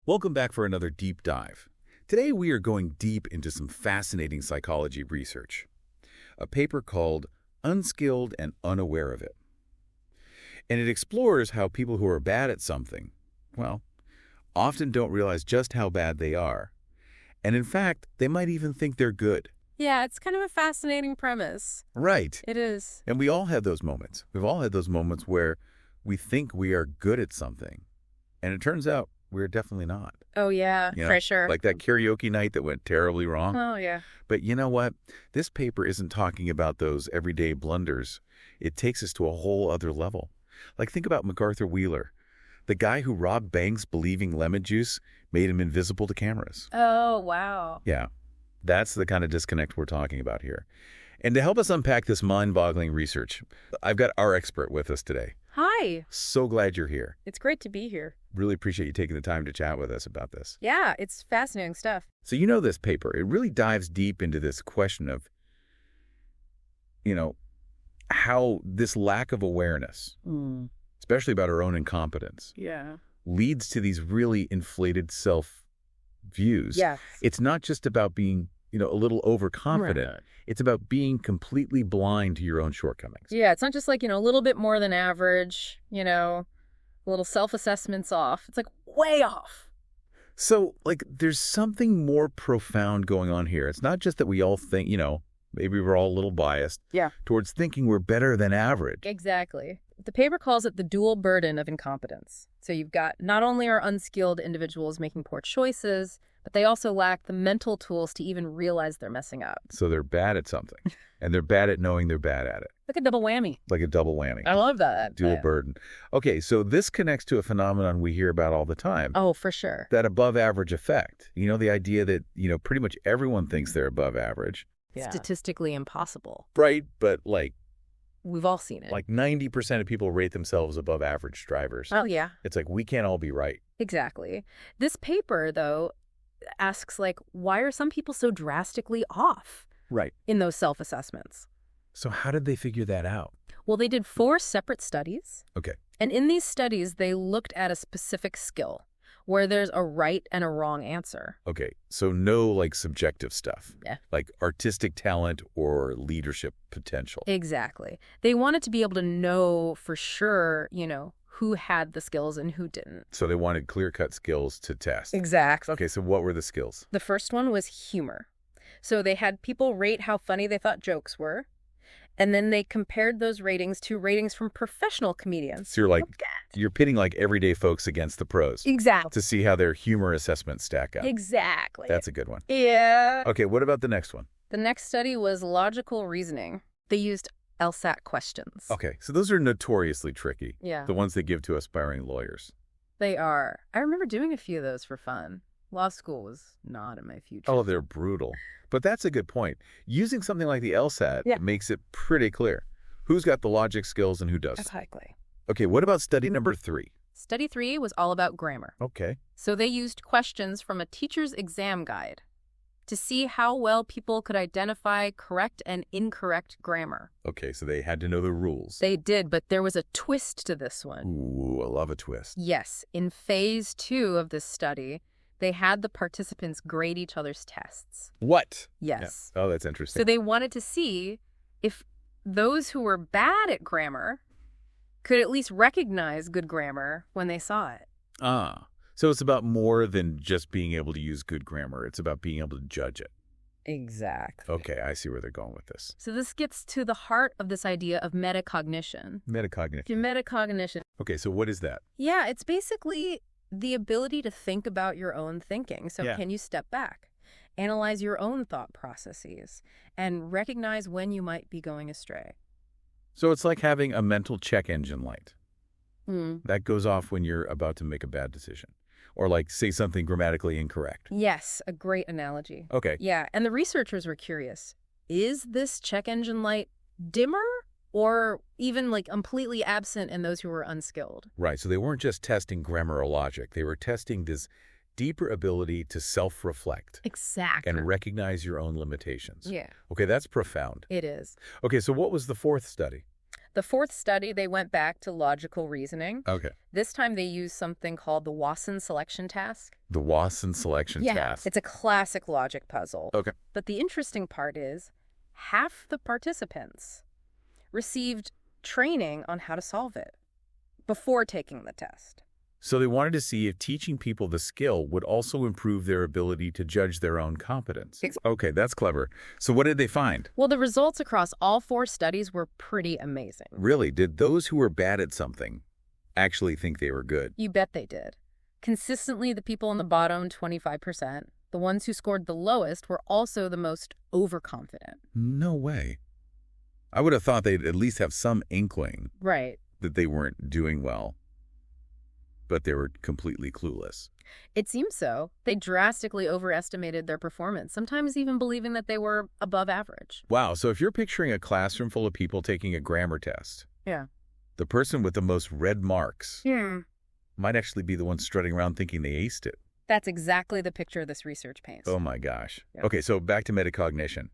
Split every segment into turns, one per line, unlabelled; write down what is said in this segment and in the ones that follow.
Welcome back for another deep dive. Today we are going deep into some fascinating psychology research. A paper called Unskilled and Unaware of It. And it explores how people who are bad at something, well, often don't realize just how bad they are. And in fact, they might even think they're good.
Yeah, it's kind of a fascinating premise.
Right.
It is.
And we all have those moments. We've all had those moments where we think we are good at something. And it turns out we're definitely not.
Oh, yeah,
You know,
for sure.
Like that karaoke night that went terribly wrong.
Oh, yeah.
But you know what? This paper isn't talking about those everyday blunders. It takes us to a whole other level. Like think about MacArthur Wheeler, the guy who robbed banks believing lemon juice made him invisible to cameras.
Oh, wow.
Yeah, that's the kind of disconnect we're talking about here. And to help us unpack this mind-boggling research, I've got our expert with us today.
Hi.
So glad you're here.
It's great to be here.
Really appreciate you taking the time to chat with us about this.
Yeah, it's fascinating stuff.
So you know this paper, it really dives deep into this question of, how this lack of awareness, especially about our own incompetence,
Yeah.
leads to these really inflated self-views.
Yes.
It's not just about being, a little overconfident.
Right.
It's about being completely blind to your own shortcomings.
Yeah, it's not just like, a little bit more than average, a little self-assessment's off. It's like way off.
So, there's something more profound going on here. It's not just that we all think, maybe we're all a little biased towards thinking we're better than average.
Exactly. The paper calls it the dual burden of incompetence. So you've got not only are unskilled individuals making poor choices, but they also lack the mental tools to even realize they're messing up.
So they're bad at something, and they're bad at knowing they're bad at it.
Like a double whammy.
Like a double whammy.
I love that.
Dual burden. Okay, so this connects to a phenomenon we hear about all the time.
Oh, for sure.
That above average effect. The idea that, pretty much everyone thinks they're above average.
Yeah. Statistically impossible.
Right, but
We've all seen it.
90% of people rate themselves above average drivers.
Oh, yeah.
It's like we can't all be right.
Exactly. This paper, though, asks, why are some people so drastically off
Right.
in those self-assessments?
So how did they figure that out?
Well, they did 4 separate studies.
Okay.
And in these studies, they looked at a specific skill where there's a right and a wrong answer.
Okay, so no subjective stuff.
Yeah.
Like artistic talent or leadership potential.
Exactly. They wanted to be able to know for sure, who had the skills and who didn't.
So they wanted clear-cut skills to test.
Exactly.
Okay, so what were the skills?
The first one was humor. So they had people rate how funny they thought jokes were, and then they compared those ratings to ratings from professional comedians.
So you're pitting everyday folks against the pros.
Exactly.
To see how their humor assessments stack up.
Exactly.
That's a good one.
Yeah.
Okay, what about the next one?
The next study was logical reasoning. They used LSAT questions.
Okay, so those are notoriously tricky.
Yeah.
The ones they give to aspiring lawyers.
They are. I remember doing a few of those for fun. Law school was not in my future.
Oh, they're brutal. But that's a good point. Using something like the LSAT makes it pretty clear who's got the logic skills and who doesn't.
Exactly.
Okay, what about study number 3?
Study 3 was all about grammar.
Okay.
So they used questions from a teacher's exam guide to see how well people could identify correct and incorrect grammar.
Okay, so they had to know the rules.
They did, but there was a twist to this one.
Ooh, I love a twist.
Yes. In phase 2 of this study, they had the participants grade each other's tests.
What?
Yes.
Yeah. Oh, that's interesting.
So they wanted to see if those who were bad at grammar could at least recognize good grammar when they saw it.
So it's about more than just being able to use good grammar. It's about being able to judge it.
Exactly.
Okay, I see where they're going with this.
So this gets to the heart of this idea of metacognition.
Metacognitive.
Metacognition.
Okay, so what is that?
Yeah, it's basically the ability to think about your own thinking. So can you step back, analyze your own thought processes, and recognize when you might be going astray?
So it's like having a mental check engine light. That goes off when you're about to make a bad decision. Or say something grammatically incorrect.
Yes, a great analogy.
Okay.
Yeah, and the researchers were curious. Is this check engine light dimmer or even completely absent in those who were unskilled?
Right, so they weren't just testing grammar or logic. They were testing this deeper ability to self-reflect.
Exactly.
And recognize your own limitations.
Yeah.
Okay, that's profound.
It is.
Okay, so what was the 4th study?
The fourth study, they went back to logical reasoning.
Okay.
This time they used something called the Watson selection task.
The Watson selection task.
It's a classic logic puzzle.
Okay.
But the interesting part is half the participants received training on how to solve it before taking the test.
So they wanted to see if teaching people the skill would also improve their ability to judge their own competence. Okay, that's clever. So what did they find?
Well, the results across all 4 studies were pretty amazing.
Really? Did those who were bad at something actually think they were good?
You bet they did. Consistently, the people on the bottom, 25%, the ones who scored the lowest were also the most overconfident.
No way. I would have thought they'd at least have some inkling
Right.
that they weren't doing well, but they were completely clueless.
It seems so. They drastically overestimated their performance, sometimes even believing that they were above average.
Wow, so if you're picturing a classroom full of people taking a grammar test,
Yeah.
the person with the most red marks
Hmm.
might actually be the one strutting around thinking they aced it.
That's exactly the picture this research paints.
Oh my gosh.
Yeah.
Okay, so back to metacognition.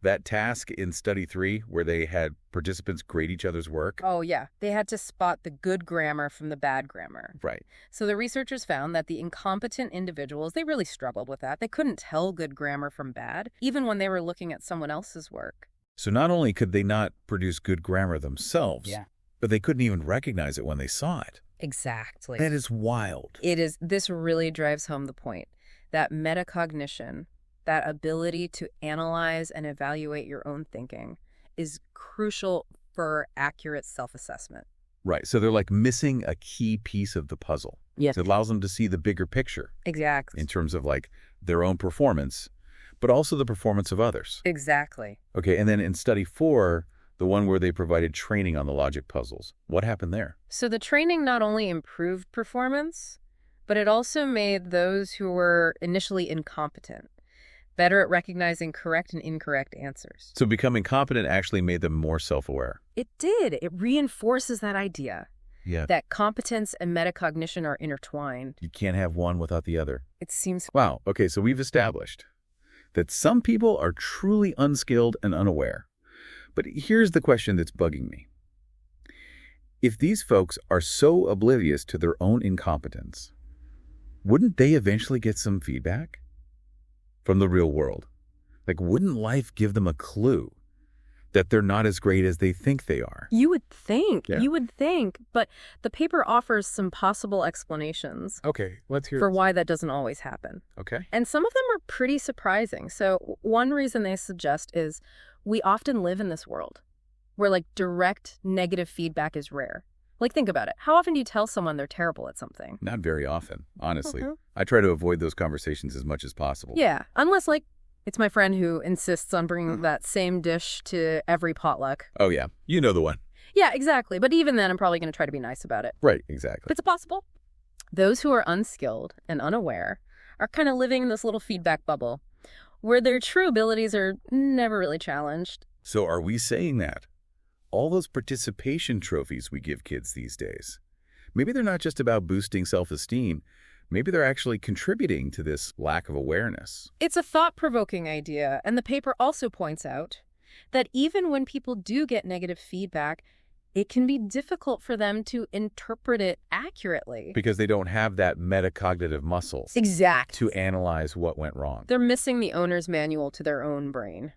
That task in study 3 where they had participants grade each other's work.
Oh, yeah. They had to spot the good grammar from the bad grammar.
Right.
So the researchers found that the incompetent individuals, they really struggled with that. They couldn't tell good grammar from bad, even when they were looking at someone else's work.
So not only could they not produce good grammar themselves,
Yeah.
but they couldn't even recognize it when they saw it.
Exactly.
That is wild.
It is. This really drives home the point that metacognition, that ability to analyze and evaluate your own thinking, is crucial for accurate self-assessment.
Right. So they're like missing a key piece of the puzzle.
Yes.
It allows them to see the bigger picture
Exactly.
in terms of like their own performance, but also the performance of others.
Exactly.
Okay. And then in study 4, the one where they provided training on the logic puzzles, what happened there?
So the training not only improved performance, but it also made those who were initially incompetent better at recognizing correct and incorrect answers.
So becoming competent actually made them more self-aware.
It did. It reinforces that idea
Yeah.
that competence and metacognition are intertwined.
You can't have one without the other.
It seems...
Wow. Okay, so we've established that some people are truly unskilled and unaware. But here's the question that's bugging me. If these folks are so oblivious to their own incompetence, wouldn't they eventually get some feedback from the real world? Like, wouldn't life give them a clue that they're not as great as they think they are?
You would think.
Yeah.
You would think. But the paper offers some possible explanations
Okay, let's hear
for why that doesn't always happen.
Okay.
And some of them are pretty surprising. So one reason they suggest is we often live in this world where like direct negative feedback is rare. Like, think about it. How often do you tell someone they're terrible at something?
Not very often, honestly.
Mhm.
I try to avoid those conversations as much as possible.
Yeah, unless like it's my friend who insists on bringing that same dish to every potluck.
Oh, yeah. You know the one.
Yeah, exactly. But even then, I'm probably going to try to be nice about it.
Right, exactly.
But it's possible. Those who are unskilled and unaware are kind of living in this little feedback bubble where their true abilities are never really challenged.
So are we saying that all those participation trophies we give kids these days, maybe they're not just about boosting self-esteem, maybe they're actually contributing to this lack of awareness?
It's a thought-provoking idea, and the paper also points out that even when people do get negative feedback, it can be difficult for them to interpret it accurately.
Because they don't have that metacognitive muscle
Exactly.
to analyze what went wrong.
They're missing the owner's manual to their own brain.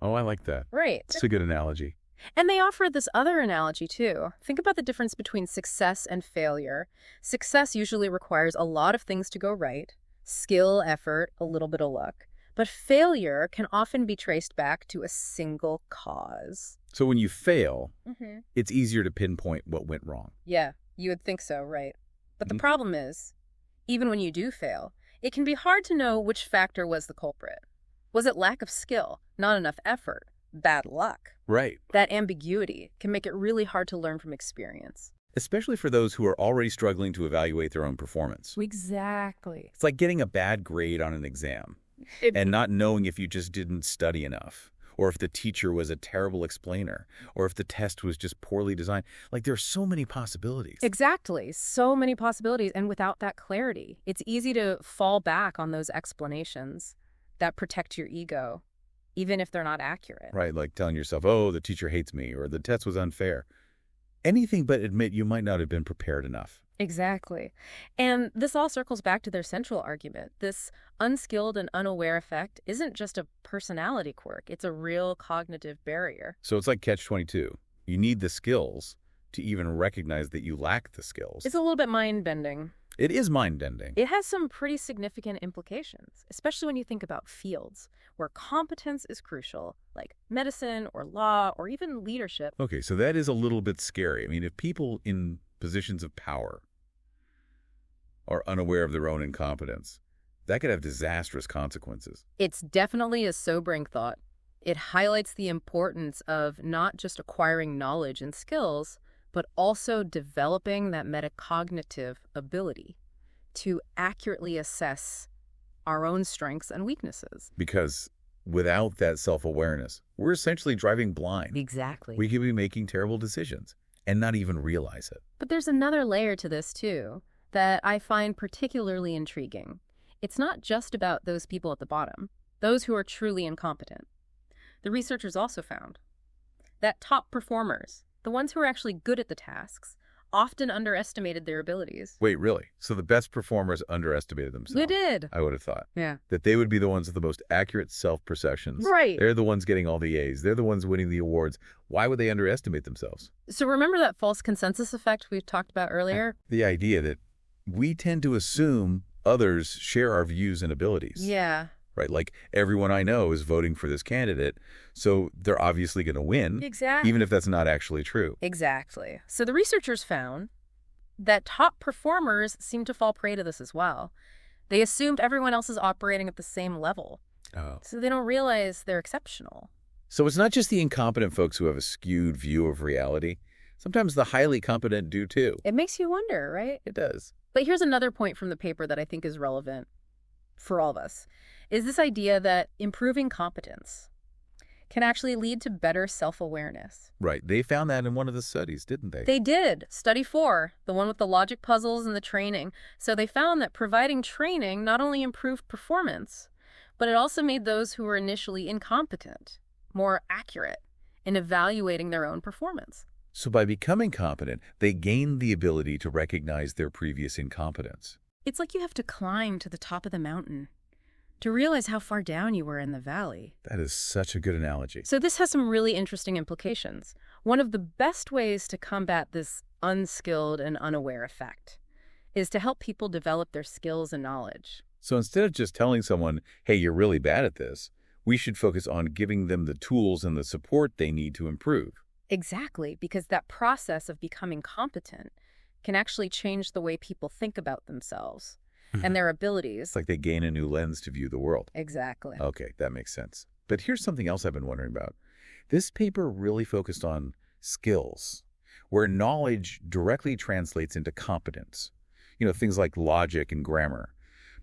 Oh, I like that.
Right.
It's a good analogy.
And they offer this other analogy, too. Think about the difference between success and failure. Success usually requires a lot of things to go right, skill, effort, a little bit of luck. But failure can often be traced back to a single cause.
So when you fail,
Mm-hmm.
it's easier to pinpoint what went wrong.
Yeah, you would think so, right? But the
Mhm.
problem is, even when you do fail, it can be hard to know which factor was the culprit. Was it lack of skill, not enough effort, bad luck?
Right.
That ambiguity can make it really hard to learn from experience.
Especially for those who are already struggling to evaluate their own performance.
Exactly.
It's like getting a bad grade on an exam and not knowing if you just didn't study enough, or if the teacher was a terrible explainer, or if the test was just poorly designed. Like, there are so many possibilities.
Exactly. So many possibilities. And without that clarity, it's easy to fall back on those explanations that protect your ego, even if they're not accurate.
Right, like telling yourself, oh, the teacher hates me, or the test was unfair. Anything but admit you might not have been prepared enough.
Exactly. And this all circles back to their central argument. This unskilled and unaware effect isn't just a personality quirk. It's a real cognitive barrier.
So it's like catch-22. You need the skills to even recognize that you lack the skills.
It's a little bit mind-bending.
It is mind-bending.
It has some pretty significant implications, especially when you think about fields where competence is crucial, like medicine or law or even leadership.
Okay, so that is a little bit scary. I mean, if people in positions of power are unaware of their own incompetence, that could have disastrous consequences.
It's definitely a sobering thought. It highlights the importance of not just acquiring knowledge and skills, but also developing that metacognitive ability to accurately assess our own strengths and weaknesses.
Because without that self-awareness, we're essentially driving blind.
Exactly.
We could be making terrible decisions and not even realize it.
But there's another layer to this, too, that I find particularly intriguing. It's not just about those people at the bottom, those who are truly incompetent. The researchers also found that top performers, the ones who are actually good at the tasks, often underestimated their abilities.
Wait, really? So the best performers underestimated themselves?
They did.
I would have thought.
Yeah.
That they would be the ones with the most accurate self-perceptions.
Right.
They're the ones getting all the A's. They're the ones winning the awards. Why would they underestimate themselves?
So remember that false consensus effect we talked about earlier?
The idea that we tend to assume others share our views and abilities.
Yeah.
Right? Like, everyone I know is voting for this candidate, so they're obviously going to win.
Exactly.
Even if that's not actually true.
Exactly. So the researchers found that top performers seem to fall prey to this as well. They assumed everyone else is operating at the same level.
Oh.
So they don't realize they're exceptional.
So it's not just the incompetent folks who have a skewed view of reality. Sometimes the highly competent do too.
It makes you wonder, right?
It does.
But here's another point from the paper that I think is relevant for all of us, is this idea that improving competence can actually lead to better self-awareness.
Right. They found that in one of the studies, didn't they?
They did. Study 4, the one with the logic puzzles and the training. So they found that providing training not only improved performance, but it also made those who were initially incompetent more accurate in evaluating their own performance.
So by becoming competent, they gained the ability to recognize their previous incompetence.
It's like you have to climb to the top of the mountain to realize how far down you were in the valley.
That is such a good analogy.
So this has some really interesting implications. One of the best ways to combat this unskilled and unaware effect is to help people develop their skills and knowledge.
So instead of just telling someone, hey, you're really bad at this, we should focus on giving them the tools and the support they need to improve.
Exactly, because that process of becoming competent can actually change the way people think about themselves and their abilities.
It's like they gain a new lens to view the world.
Exactly.
Okay, that makes sense. But here's something else I've been wondering about. This paper really focused on skills, where knowledge directly translates into competence. You know, things like logic and grammar.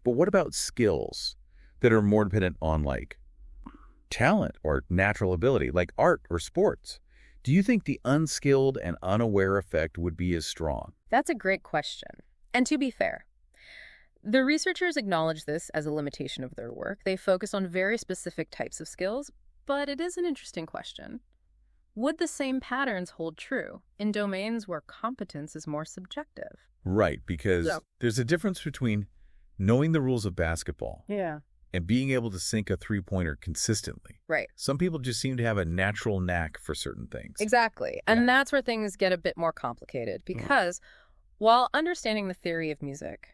But what about skills that are more dependent on, like, talent or natural ability, like art or sports? Do you think the unskilled and unaware effect would be as strong?
That's a great question. And to be fair, the researchers acknowledge this as a limitation of their work. They focus on very specific types of skills, but it is an interesting question. Would the same patterns hold true in domains where competence is more subjective?
Right, because there's a difference between knowing the rules of basketball and being able to sink a three-pointer consistently.
Right.
Some people just seem to have a natural knack for certain things.
Exactly. And that's where things get a bit more complicated, because while understanding the theory of music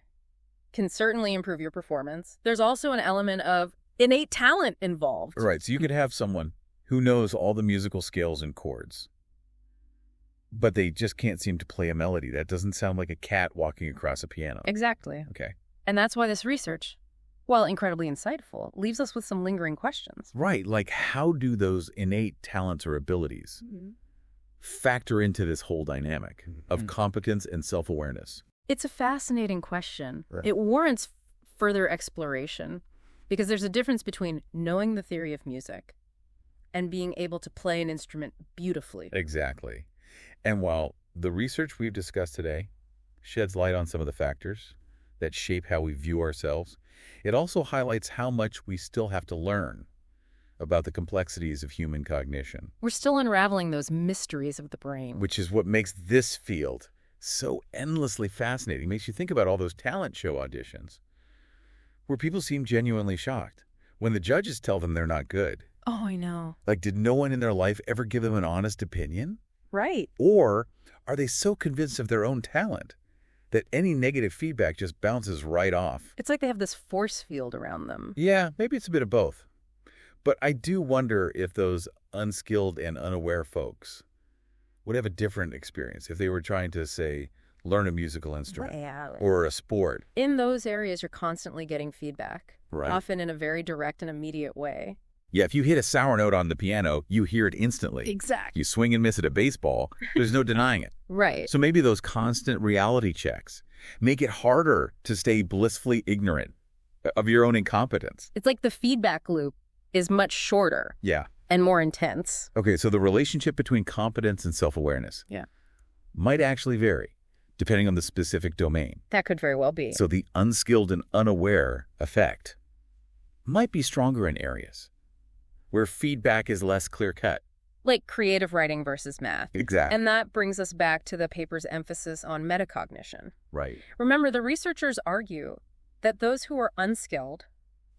can certainly improve your performance, there's also an element of innate talent involved.
Right, so you could have someone who knows all the musical scales and chords, but they just can't seem to play a melody. That doesn't sound like a cat walking across a piano.
Exactly.
Okay.
And that's why this research, while incredibly insightful, leaves us with some lingering questions.
Right, like how do those innate talents or abilities factor into this whole dynamic of competence and self-awareness?
It's a fascinating question.
Right.
It warrants further exploration because there's a difference between knowing the theory of music and being able to play an instrument beautifully.
Exactly. And while the research we've discussed today sheds light on some of the factors that shape how we view ourselves, it also highlights how much we still have to learn about the complexities of human cognition,
We're still unraveling those mysteries of the brain.
which is what makes this field so endlessly fascinating. Makes you think about all those talent show auditions where people seem genuinely shocked when the judges tell them they're not good.
Oh, I know.
Like, did no one in their life ever give them an honest opinion?
Right.
Or are they so convinced of their own talent that any negative feedback just bounces right off?
It's like they have this force field around them.
Yeah, maybe it's a bit of both. But I do wonder if those unskilled and unaware folks would have a different experience if they were trying to, say, learn a musical instrument or a sport.
In those areas, you're constantly getting feedback,
Right.
often in a very direct and immediate way.
Yeah, if you hit a sour note on the piano, you hear it instantly.
Exactly.
You swing and miss at a baseball, there's no denying it.
Right.
So maybe those constant reality checks make it harder to stay blissfully ignorant of your own incompetence.
It's like the feedback loop is much shorter
Yeah.
and more intense.
Okay, so the relationship between competence and self-awareness might actually vary depending on the specific domain.
That could very well be.
So the unskilled and unaware effect might be stronger in areas where feedback is less clear-cut.
Like creative writing versus math.
Exactly.
And that brings us back to the paper's emphasis on metacognition.
Right.
Remember, the researchers argue that those who are unskilled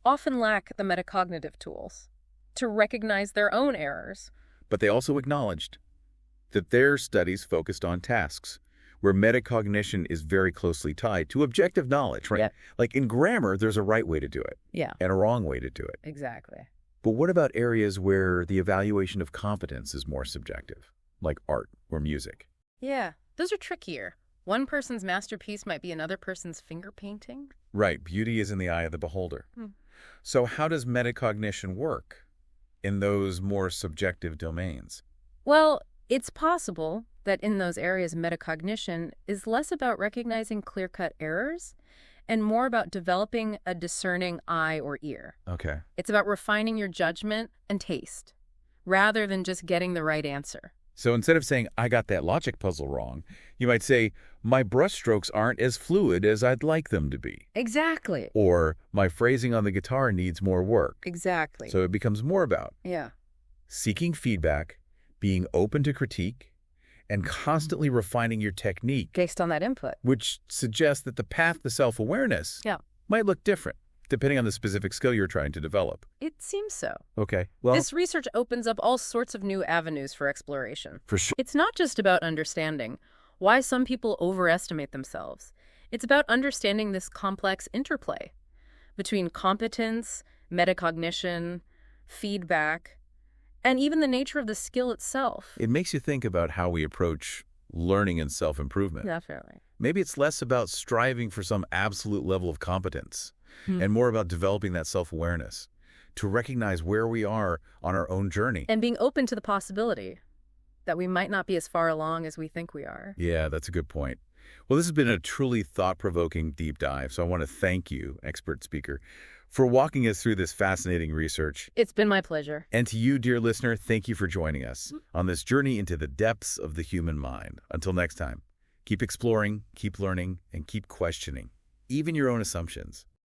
often lack the metacognitive tools to recognize their own errors.
But they also acknowledged that their studies focused on tasks where metacognition is very closely tied to objective knowledge, right?
Yeah.
Like in grammar, there's a right way to do it
Yeah,
and a wrong way to do it.
exactly.
But what about areas where the evaluation of competence is more subjective, like art or music?
Yeah, those are trickier. One person's masterpiece might be another person's finger painting.
Right, beauty is in the eye of the beholder.
Hmm.
So how does metacognition work in those more subjective domains?
Well, it's possible that in those areas, metacognition is less about recognizing clear-cut errors and more about developing a discerning eye or ear.
Okay.
It's about refining your judgment and taste, rather than just getting the right answer.
So instead of saying, I got that logic puzzle wrong, you might say, my brushstrokes aren't as fluid as I'd like them to be.
Exactly.
Or, my phrasing on the guitar needs more work.
Exactly.
So it becomes more about
Yeah.
seeking feedback, being open to critique, and constantly refining your technique,
Based on that input.
which suggests that the path to self-awareness
Yeah.
might look different, depending on the specific skill you're trying to develop.
It seems so.
Okay, well,
This research opens up all sorts of new avenues for exploration.
for sure.
It's not just about understanding why some people overestimate themselves. It's about understanding this complex interplay between competence, metacognition, feedback, and even the nature of the skill itself.
It makes you think about how we approach learning and self-improvement.
Definitely.
Maybe it's less about striving for some absolute level of competence and more about developing that self-awareness to recognize where we are on our own journey.
And being open to the possibility that we might not be as far along as we think we are.
Yeah, that's a good point. Well, this has been a truly thought-provoking deep dive, so I want to thank you, expert speaker, for walking us through this fascinating research.
It's been my pleasure.
And to you, dear listener, thank you for joining us on this journey into the depths of the human mind. Until next time, keep exploring, keep learning, and keep questioning, even your own assumptions.